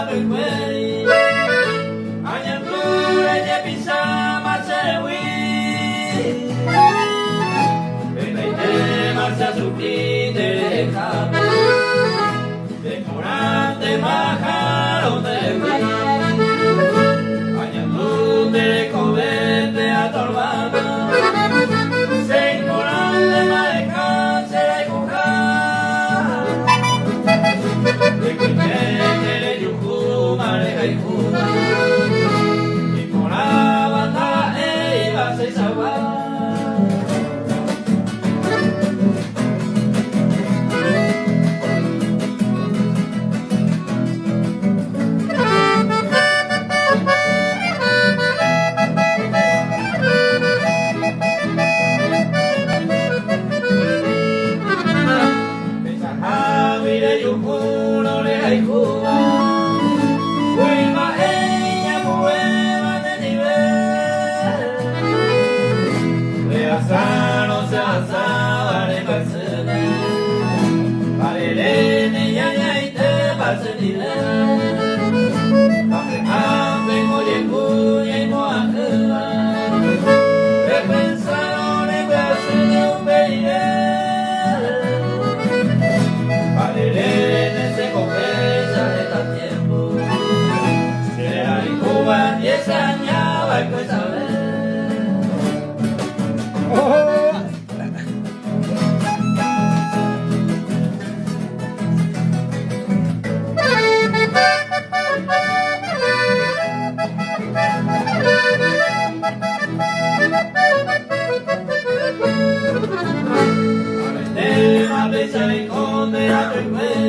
tôi quên anh nhận tôi để nhẹ bị xa mà sẽ quý bên này thế mà sẽ sụp đi để khám để khổ nam để mà khá đâu để quý anh nhận tôi để có bên để a tỏ mà se le esconde a tu